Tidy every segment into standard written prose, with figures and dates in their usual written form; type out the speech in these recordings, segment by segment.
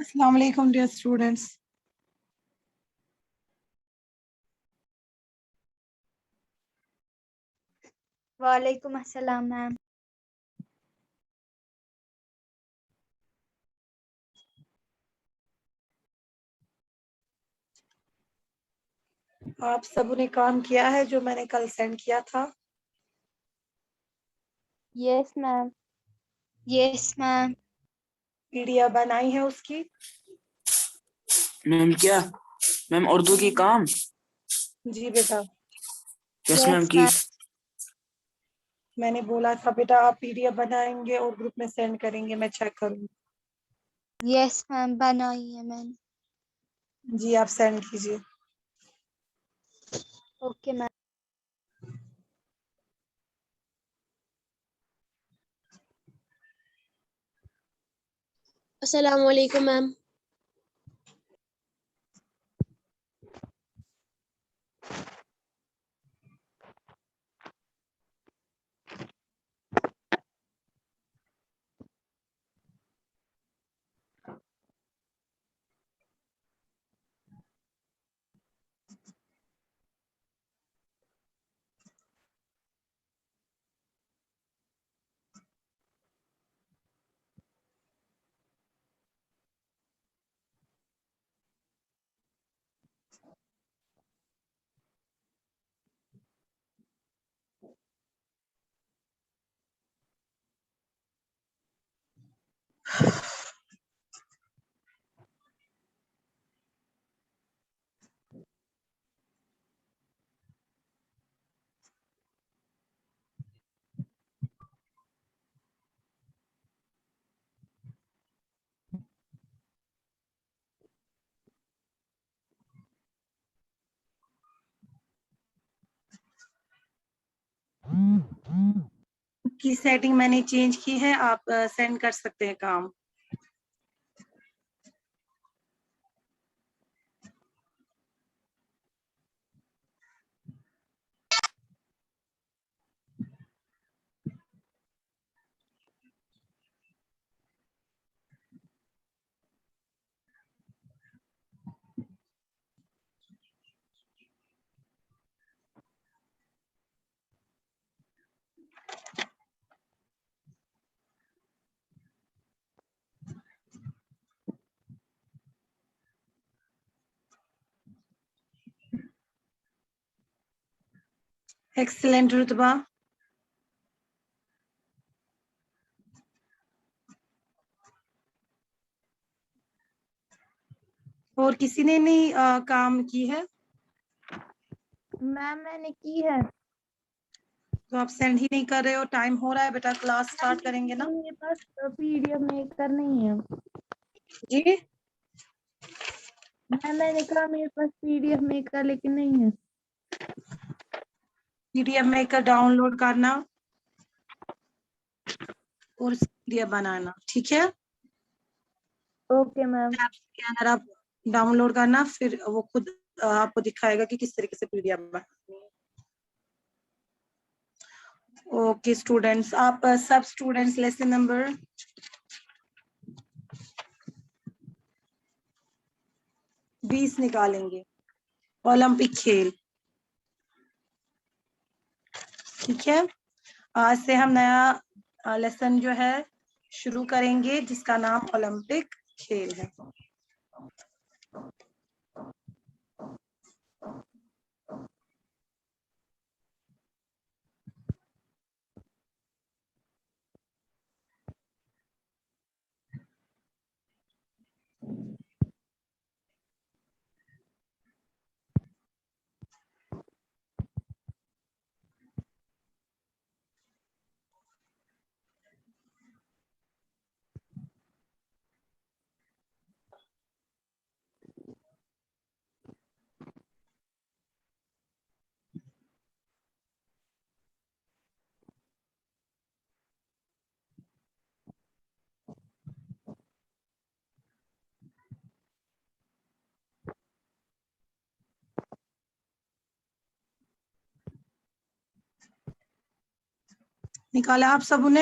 Assalamu alaikum, dear students. وعلیکم السلام میم. آپ سب نے کام کیا ہے جو میں نے کل سینڈ کیا تھا؟ یس میم. یس میم. پی ڈی ایف بنائی ہے اس کی؟ میم کیا میم اردو کی کام؟ جی بیٹا، یس میم یس کی. میم. میں نے بولا تھا بیٹا آپ پی ڈی ایف بنائیں گے اور گروپ میں سینڈ کریں گے، میں چیک کروں گی. یس میم بنائی ہے میں نے. جی آپ سینڈ کیجیے. Okay ma'am. السلام علیکم میم. کی سیٹنگ میں نے چینج کی ہے، آپ سینڈ کر سکتے ہیں کام. ایکسلنٹ رتبہ. اور کسی نے نہیں کام کی ہے میم میں نے کی ہے. تو آپ سینڈ ہی نہیں کر رہے ہو. ٹائم ہو رہا ہے بیٹا، کلاس سٹارٹ کریں گے نا. میرے پاس پی ڈی ایف میکر نہیں ہے. جی میم میں نے کہا میرے پاس پی ڈی ایف میکر لیکن نہیں ہے. P D F maker download کرنا اور پی ڈی ایف بنانا، ٹھیک ہے. Okay ma'am. اسکینر آپ ڈاؤن لوڈ کرنا، پھر وہ خود آپ کو دکھائے گا کہ کس طریقے سے پی ڈی ایف بنانی ہے. اوکے اسٹوڈینٹس، آپ سب اسٹوڈینٹس لیسن نمبر 20 نکالیں گے. اولمپک کھیل، ٹھیک ہے. آج سے ہم نیا لیسن جو ہے شروع کریں گے جس کا نام اولمپک کھیل ہے. نکالا آپ سب نے؟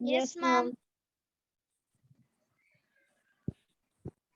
Yes, ma'am.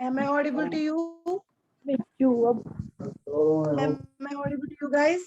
Am I audible to you? Am I audible to you guys?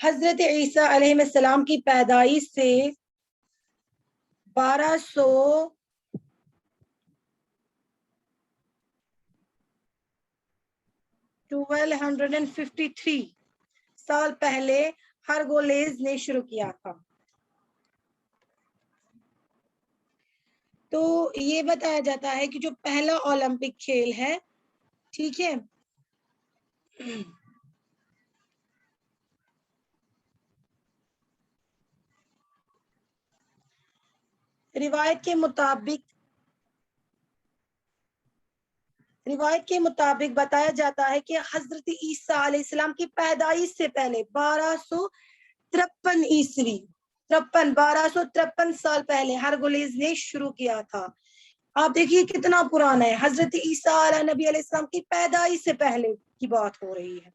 حضرت عیسیٰ علیہ السلام کی پیدائش سے 1253 سال پہلے ہرگولیز نے شروع کیا تھا. تو یہ بتایا جاتا ہے کہ جو پہلا اولمپک کھیل ہے، ٹھیک ہے، روایت کے مطابق بتایا جاتا ہے کہ حضرت عیسیٰ علیہ السلام کی پیدائش سے پہلے 1253 سال پہلے ہرگولیز نے شروع کیا تھا. آپ دیکھیے کتنا پرانا ہے. حضرت عیسیٰ علیہ نبی علیہ السلام کی پیدائش سے پہلے کی بات ہو رہی ہے.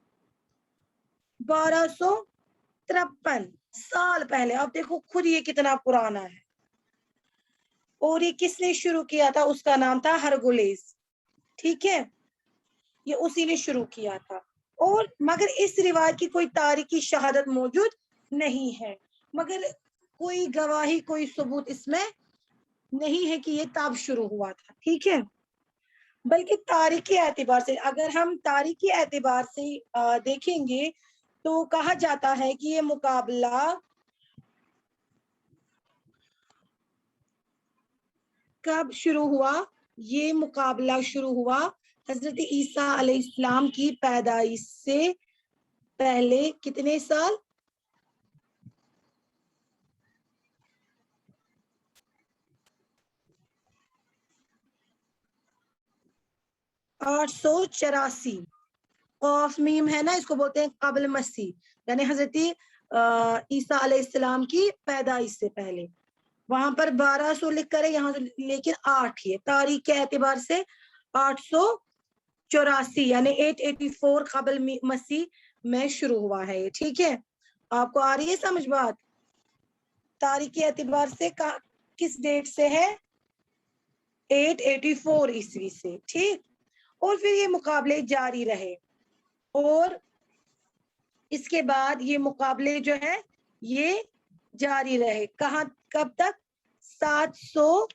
1253 سال پہلے. آپ دیکھو خود یہ کتنا پرانا ہے. اور یہ کس نے شروع کیا تھا؟ اس کا نام تھا ہرگولیز. ٹھیک ہے، یہ اسی نے شروع کیا تھا. اور مگر اس روایت کی کوئی تاریخی شہادت موجود نہیں ہے، مگر کوئی گواہی، کوئی ثبوت اس میں نہیں ہے کہ یہ تب شروع ہوا تھا. ٹھیک ہے، بلکہ تاریخی اعتبار سے، اگر ہم تاریخی اعتبار سے دیکھیں گے تو کہا جاتا ہے کہ یہ مقابلہ کب شروع ہوا؟ یہ مقابلہ شروع ہوا حضرت عیسیٰ علیہ السلام کی پیدائش سے پہلے کتنے سال؟ 884. قاف میم ہے نا، اس کو بولتے ہیں قبل مسیح، یعنی حضرت عیسیٰ علیہ السلام کی پیدائش سے پہلے. وہاں پر 1200 لکھ کر ہے، یہاں لیکن 8 ہی ہے. تاریخ کے اعتبار سے 884 یعنی 884 قبل مسیح میں شروع ہوا ہے. ٹھیک ہے، آپ کو آ رہی ہے سمجھ بات؟ تاریخ کے اعتبار سے کس ڈیٹ سے ہے؟ 884 عیسوی سے. ٹھیک، اور پھر یہ مقابلے جاری رہے، اور اس کے بعد یہ مقابلے جو ہے یہ جاری رہے. کہاں، کب تک؟ 774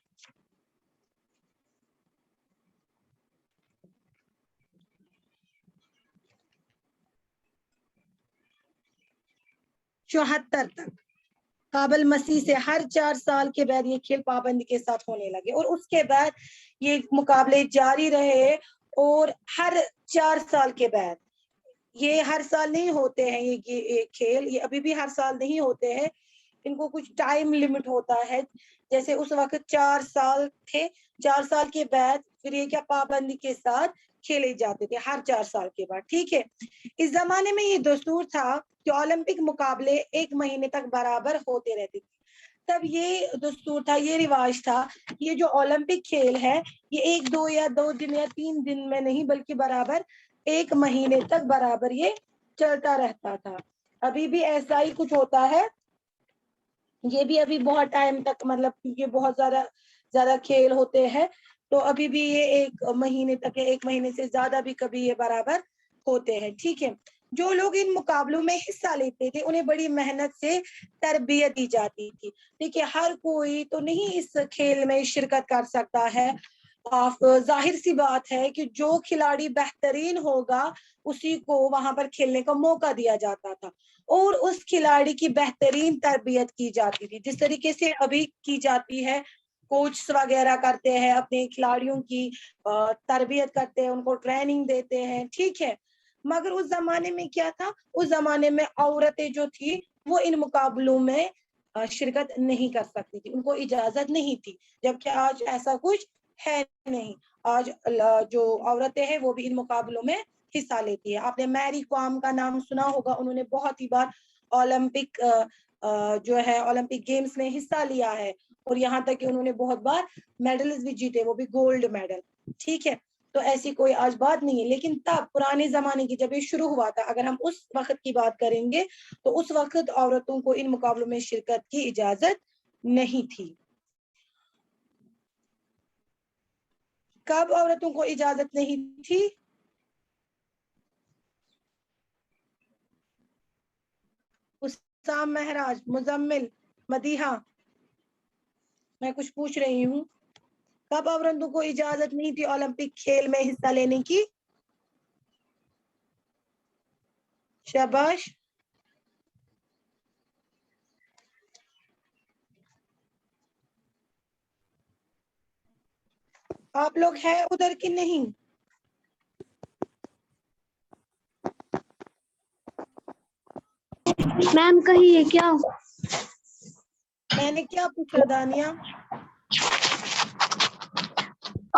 تک قابل مسیح سے. ہر 4 سال کے بعد یہ کھیل پابندی کے ساتھ ہونے لگے، اور اس کے بعد یہ مقابلے جاری رہے. اور ہر 4 سال کے بعد، یہ ہر سال نہیں ہوتے ہیں یہ کھیل، یہ ابھی بھی ہر سال نہیں ہوتے ہیں، ان کو کچھ ٹائم لمٹ ہوتا ہے. جیسے اس وقت 4 سال تھے، 4 سال کے بعد پھر یہ کیا پابندی کے ساتھ کھیلے جاتے تھے ہر 4 سال کے بعد. ٹھیک ہے، اس زمانے میں یہ دستور تھا کہ اولمپک مقابلے 1 مہینے تک برابر ہوتے رہتے تھے. تب یہ دستور تھا، یہ رواج تھا، یہ جو اولمپک کھیل ہے یہ 1 2 یا 2 دن یا 3 دن میں نہیں، بلکہ برابر 1 مہینے تک برابر یہ چلتا رہتا تھا. ابھی بھی ایسا ہی کچھ ہوتا ہے. یہ بھی ابھی بہت ٹائم تک، مطلب کیونکہ بہت زیادہ کھیل ہوتے ہیں تو ابھی بھی یہ 1 مہینے تک ہے، 1 مہینے سے زیادہ بھی کبھی یہ برابر ہوتے ہیں. ٹھیک ہے، جو لوگ ان مقابلوں میں حصہ لیتے تھے انہیں بڑی محنت سے تربیت دی جاتی تھی. دیکھیے ہر کوئی تو نہیں اس کھیل میں شرکت کر سکتا ہے. ظاہر سی بات ہے کہ جو کھلاڑی بہترین ہوگا اسی کو وہاں پر کھیلنے کا موقع دیا جاتا تھا، اور اس کھلاڑی کی بہترین تربیت کی جاتی تھی، جس طریقے سے ابھی کی جاتی ہے. کوچز وغیرہ کرتے ہیں اپنے کھلاڑیوں کی تربیت کرتے ہیں، ان کو ٹریننگ دیتے ہیں. ٹھیک ہے، مگر اس زمانے میں کیا تھا؟ اس زمانے میں عورتیں جو تھی وہ ان مقابلوں میں شرکت نہیں کر سکتی تھی، ان کو اجازت نہیں تھی. جبکہ آج ایسا کچھ ہے نہیں، آج جو عورتیں ہیں وہ بھی ان مقابلوں میں حصہ لیتی ہے. آپ نے میری کوم کا نام سنا ہوگا، انہوں نے بہت ہی بار اولمپک جو ہے اولمپک گیمز میں حصہ لیا ہے، اور یہاں تک کہ انہوں نے بہت بار میڈلز بھی جیتے، وہ بھی گولڈ میڈل. ٹھیک ہے، تو ایسی کوئی آج بات نہیں ہے. لیکن تب پرانے زمانے کی جب یہ شروع ہوا تھا، اگر ہم اس وقت کی بات کریں گے تو اس وقت عورتوں کو ان مقابلوں میں شرکت کی اجازت نہیں تھی. کب عورتوں کو اجازت نہیں تھی؟ سام مہراج, مزمل, مدیحہ, میں کچھ پوچھ رہی ہوں. کب عورتوں کو اجازت نہیں تھی اولمپک کھیل میں حصہ لینے کی؟ شاباش. آپ لوگ ہیں ادھر کہ نہیں؟ میم کہیے کیا؟ میں نے کیا پوچھا دانیہ؟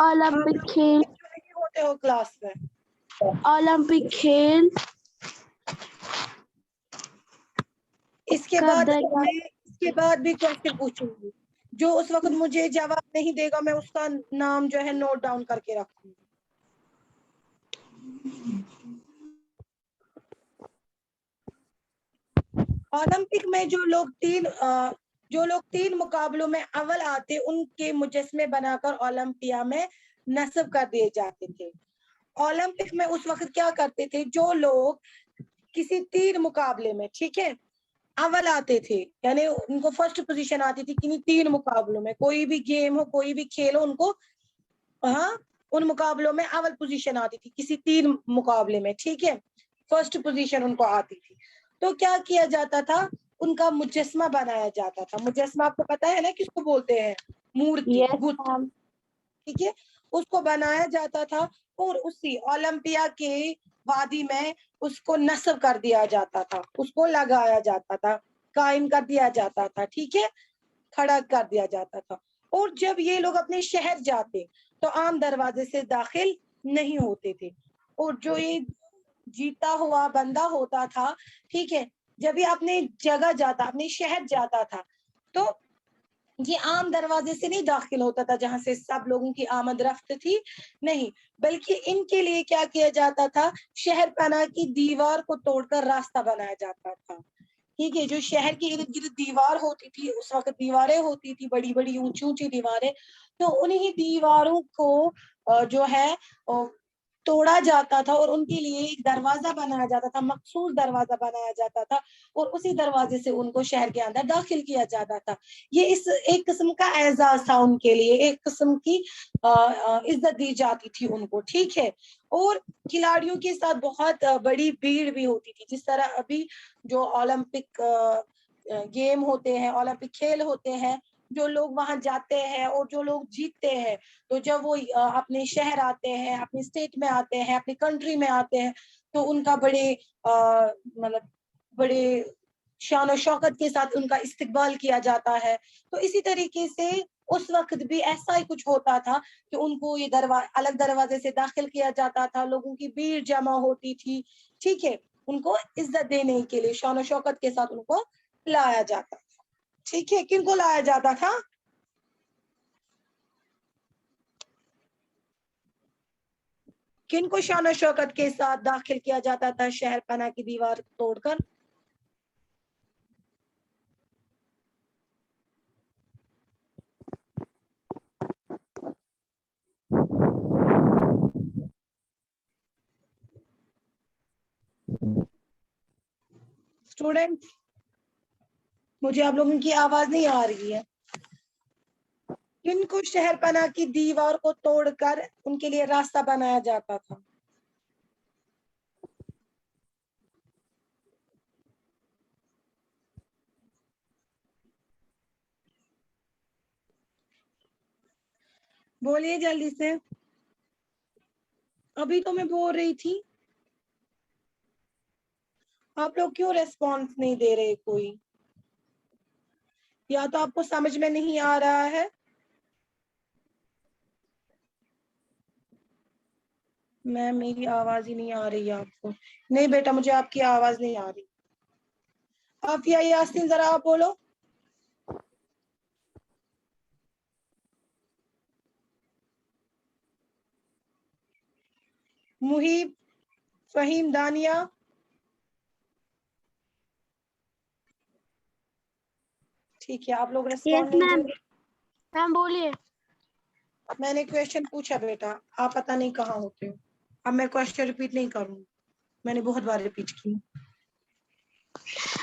اولمپک کھیل, ہوتے ہو کلاس میں؟ اولمپک کھیل اس کے بعد میں اس کے بعد بھی کوشچن پوچھوں گی. جو اس وقت مجھے جواب نہیں دے گا میں اس کا نام جو ہے نوٹ ڈاؤن کر کے رکھوں گی. اولمپک میں جو لوگ تین مقابلوں میں اول آتے ان کے مجسمے بنا کر اولمپیا میں نصب کر دیے جاتے تھے. اولمپک میں اس وقت کیا کرتے تھے؟ جو لوگ کسی تین مقابلے میں, ٹھیک ہے, اول آتے تھے, یعنی ان کو فرسٹ پوزیشن آتی تھی کسی تین مقابلوں میں, کوئی بھی گیم ہو کوئی بھی کھیل ہو, ان کو ان مقابلوں میں اول پوزیشن آتی تھی کسی تین مقابلے میں, ٹھیک ہے, فرسٹ پوزیشن ان کو آتی تھی. تو کیا کیا جاتا تھا؟ ان کا مجسمہ بنایا جاتا تھا. مجسمہ آپ کو پتا ہے نا کس کو بولتے ہیں؟ مورتی, بت, ٹھیک ہے, اس کو بنایا جاتا تھا اور اسی اولمپیا کے وادی میں اس کو نصب کر دیا جاتا تھا, اس کو لگایا جاتا تھا, قائم کر دیا جاتا تھا, ٹھیک ہے, کھڑا کر دیا جاتا تھا. اور جب یہ لوگ اپنے شہر جاتے تو عام دروازے سے داخل نہیں ہوتے تھے, اور جو یہ جیتا ہوا بندہ ہوتا تھا, ٹھیک ہے, جب یہ اپنے جگہ جاتا, اپنے شہر جاتا تھا, تو یہ عام دروازے سے نہیں داخل ہوتا تھا جہاں سے سب لوگوں کی آمد رفت تھی, نہیں, بلکہ ان کے لیے کیا کیا جاتا تھا؟ شہر پناہ کی دیوار کو توڑ کر راستہ بنایا جاتا تھا. ٹھیک ہے, جو شہر کی ارد گرد دیوار ہوتی تھی, اس وقت دیواریں ہوتی تھی بڑی بڑی اونچی اونچی دیواریں, تو انہی دیواروں کو جو ہے توڑا جاتا تھا اور ان کے لیے ایک دروازہ بنایا جاتا تھا, مخصوص دروازہ بنایا جاتا تھا, اور اسی دروازے سے ان کو شہر کے اندر داخل کیا جاتا تھا. یہ ایک قسم کا اعزاز تھا ان کے لیے, ایک قسم کی عزت دی جاتی تھی ان کو, ٹھیک ہے. اور کھلاڑیوں کے ساتھ بہت بڑی بھیڑ بھی ہوتی تھی, جس طرح ابھی جو اولمپک گیم ہوتے ہیں, اولمپک کھیل ہوتے ہیں, جو لوگ وہاں جاتے ہیں اور جو لوگ جیتتے ہیں, تو جب وہ اپنے شہر آتے ہیں, اپنے اسٹیٹ میں آتے ہیں, اپنی کنٹری میں آتے ہیں, تو ان کا مطلب بڑے شان و شوکت کے ساتھ ان کا استقبال کیا جاتا ہے. تو اسی طریقے سے اس وقت بھی ایسا ہی کچھ ہوتا تھا کہ ان کو یہ الگ دروازے سے داخل کیا جاتا تھا, لوگوں کی بھیڑ جمع ہوتی تھی, ٹھیک ہے, ان کو عزت دینے کے لیے شان و شوکت کے ساتھ ان کو لایا جاتا تھا, ٹھیک ہے. کن کو لایا جاتا تھا؟ کن کو شان و شوکت کے ساتھ داخل کیا جاتا تھا شہر پناہ کی دیوار توڑ کر؟ اسٹوڈینٹ, مجھے آپ لوگوں کی آواز نہیں آ رہی ہے. کن کو شہر پناہ کی دیوار کو توڑ کر ان کے لیے راستہ بنایا جاتا تھا؟ بولیے جلدی سے, ابھی تو میں بول رہی تھی, آپ لوگ کیوں ریسپانس نہیں دے رہے کوئی؟ یا تو آپ کو سمجھ میں نہیں آ رہا ہے, میری آواز ہی نہیں آ رہی ہے آپ کو. نہیں بیٹا, مجھے آپ کی آواز نہیں آ رہی. عافیہ یاسین, ذرا آپ بولو. محیب, فہیم, دانیہ, ٹھیک ہے, آپ لوگ ریسپونڈ نہیں دے رہے. میم بولیے. میں نے کوشچن پوچھا بیٹا, آپ پتہ نہیں کہاں ہوتے ہو. اب میں کوشچن ریپیٹ نہیں کروں, میں نے بہت بار ریپیٹ کی.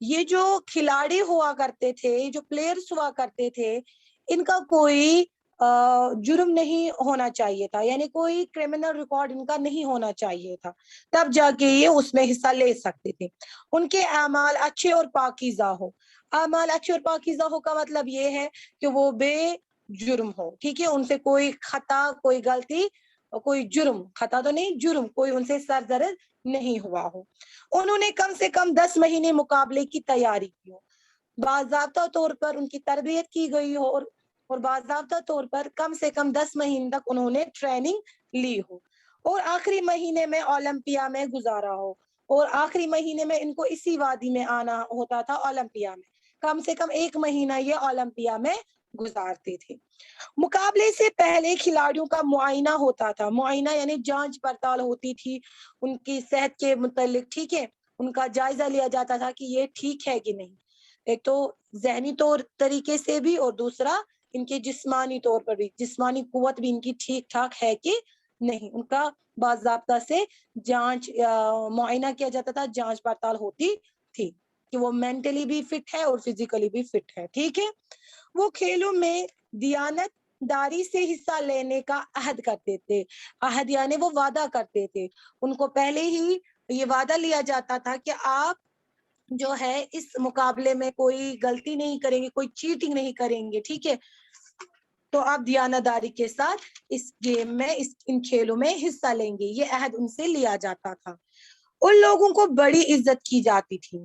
یہ جو کھلاڑی ہوا کرتے تھے, جو پلیئرز ہوا کرتے تھے, ان کا کوئی جرم نہیں ہونا چاہیے تھا, یعنی کوئی کرمنل ریکارڈ ان کا نہیں ہونا چاہیے تھا, تب جا کے یہ اس میں حصہ لے سکتے تھے. ان کے اعمال اچھے اور پاکیزہ ہو. اعمال اچھے اور پاکیزہ ہو کا مطلب یہ ہے کہ وہ بے جرم ہو, ٹھیک ہے, ان سے کوئی خطا, کوئی غلطی, کوئی جرم, خطا تو نہیں, جرم, کوئی ان سے سرزد نہیں ہوا ہو. انہوں نے کم سے کم 10 مہینے مقابلے کی تیاری کی ہو, باضابطہ طور پر ان کی تربیت کی گئی ہو, اور باضابطہ طور پر کم سے کم 10 مہینے تک انہوں نے ٹریننگ لی ہو, اور آخری مہینے میں اولمپیا میں گزارا ہو, اور آخری مہینے میں ان کو اسی وادی میں آنا ہوتا تھا اولمپیا میں, کم سے کم 1 مہینہ یہ اولمپیا میں گزارتے تھے. مقابلے سے پہلے کھلاڑیوں کا معائنہ ہوتا تھا, معائنہ یعنی جانچ پڑتال ہوتی تھی ان کی صحت کے متعلق, ٹھیک ہے, ان کا جائزہ لیا جاتا تھا کہ یہ ٹھیک ہے کہ نہیں, ایک تو ذہنی طور طریقے سے بھی, اور دوسرا ان کے جسمانی طور پر بھی, جسمانی قوت بھی ان کی ٹھیک ٹھاک ہے کہ نہیں, ان کا باضابطہ سے جانچ معائنہ کیا جاتا تھا, جانچ پڑتال ہوتی تھی کہ وہ مینٹلی بھی فٹ ہے اور فزیکلی بھی فٹ ہے, ٹھیک ہے. وہ کھیلوں میں دیانت داری سے حصہ لینے کا عہد کرتے تھے, عہد یعنی وہ وعدہ کرتے تھے, ان کو پہلے ہی یہ وعدہ لیا جاتا تھا کہ آپ جو ہے اس مقابلے میں کوئی غلطی نہیں کریں گے, کوئی چیٹنگ نہیں کریں گے, ٹھیک ہے, تو آپ دیانتداری کے ساتھ اس گیم میں, ان کھیلوں میں حصہ لیں گے, یہ عہد ان سے لیا جاتا تھا. ان لوگوں کو بڑی عزت کی جاتی تھی,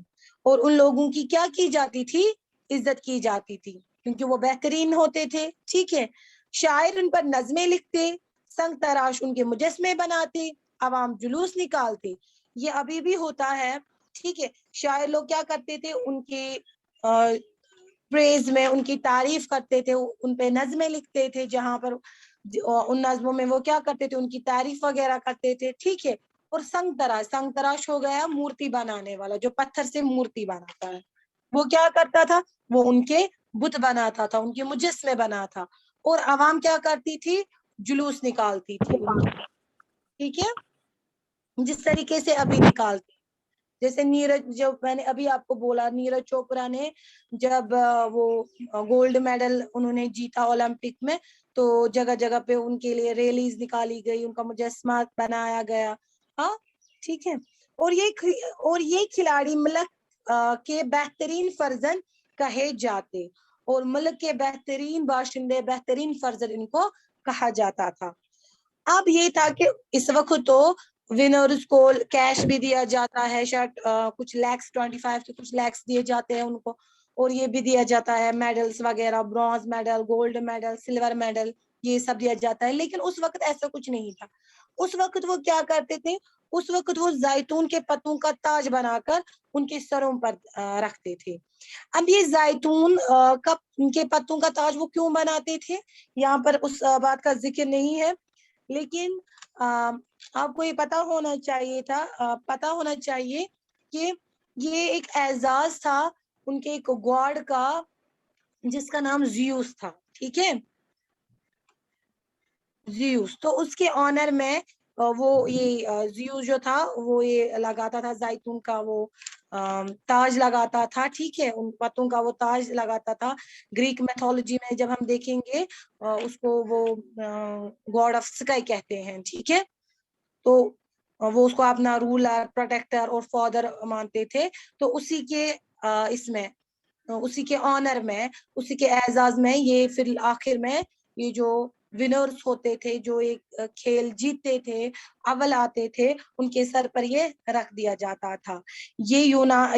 اور ان لوگوں کی کیا کی جاتی تھی, عزت کی جاتی تھی, کیونکہ وہ بہترین ہوتے تھے, ٹھیک ہے. شاعر ان پر نظمیں لکھتے, سنگ تراش ان کے مجسمے بناتے, عوام جلوس نکالتے, یہ ابھی بھی ہوتا ہے, ٹھیک ہے. شاعر لوگ کیا کرتے تھے, ان کے پریز میں, ان کی تعریف کرتے تھے, ان پہ نظمیں لکھتے تھے, جہاں پر ان نظموں میں وہ کیا کرتے تھے, ان کی تعریف وغیرہ کرتے تھے, ٹھیک ہے. اور سنگ تراش ہو گیا مورتی بنانے والا, جو پتھر سے مورتی بناتا ہے, وہ کیا کرتا تھا, وہ ان کے بت بناتا تھا, ان کے مجسمے بنا تھا, اور عوام کیا کرتی تھی, جلوس نکالتی تھی, ٹھیک ہے, جس طریقے سے ابھی نکالتی. جیسے نیرج, جو میں نے ابھی آپ کو بولا, نیرج چوپڑا نے جب وہ گولڈ میڈل انہوں نے جیتا اولمپک میں, تو جگہ جگہ پہ ان کے لیے ریلیز نکالی گئی, ان کا مجسمہ بنایا گیا, ہاں, ٹھیک ہے. اور یہ کھلاڑی ملک کے بہترین فرزند کہے جاتے, اور ملک کے بہترین باشندے, بہترین فرزند ان کو کہا جاتا تھا. اب یہ تھا کہ اس وقت تو ونرز کو کیش بھی دیا جاتا ہے, شاید کچھ لیکس, 25 کے کچھ لیکس دیے جاتے ہیں ان کو, اور یہ بھی دیا جاتا ہے میڈلز وغیرہ, bronze medal, gold medal, silver medal, یہ سب دیا جاتا ہے. لیکن اس وقت ایسا کچھ نہیں تھا. اس وقت وہ کیا کرتے تھے, اس وقت وہ زیتون کے پتوں کا تاج بنا کر ان کے سروں پر رکھتے تھے. اب یہ زیتون کے پتوں کا تاج وہ کیوں بناتے تھے, یہاں پر اس بات کا ذکر نہیں ہے, لیکن آپ کو یہ پتا ہونا چاہیے تھا, پتا ہونا چاہیے کہ یہ ایک اعزاز تھا ان کے ایک گاڈ کا, جس کا نام زیوس تھا, ٹھیک ہے, زیوس. تو اس کے آنر میں وہ یہ زیوس جو تھا وہ یہ لگاتا تھا, زیتون کا وہ تاج لگاتا تھا, ٹھیک ہے, ان پتوں کا وہ تاج لگاتا تھا. گریک میتھولوجی میں جب ہم دیکھیں گے اس کو وہ گاڈ آف اسکائی کہتے ہیں, ٹھیک ہے, تو وہ اس کو اپنا رولر, پروٹیکٹر اور فادر مانتے تھے. تو اسی کے اس میں, اسی کے آنر میں, اسی کے اعزاز میں یہ پھر آخر میں یہ جو ونرز ہوتے تھے, جو ایک کھیل جیتتے تھے, اول آتے تھے, ان کے سر پر یہ رکھ دیا جاتا تھا. یہ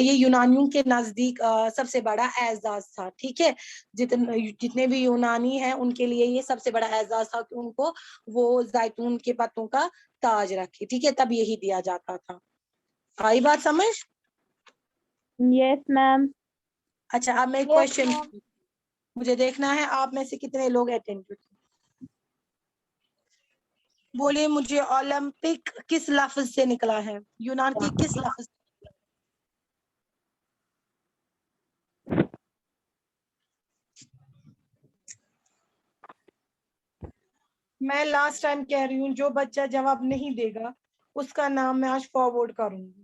یونانیوں کے نزدیک سب سے بڑا اعزاز تھا, ٹھیک ہے. جتنے بھی یونانی ہیں ان کے لیے یہ سب سے بڑا اعزاز تھا کہ ان کو وہ زیتون کے پتوں کا تاج رکھے, ٹھیک ہے, تب یہی دیا جاتا تھا. آئی بات سمجھ؟ یس میم. اچھا, اب میں کوشچن, مجھے دیکھنا ہے آپ میں سے کتنے لوگ اٹینڈ کرتے. بولیے مجھے, اولمپک کس لفظ سے نکلا ہے, یونان کی کس لفظ سے؟ میں لاسٹ ٹائم کہہ رہی ہوں, جو بچہ جواب نہیں دے گا اس کا نام میں آج فارورڈ کروں گی.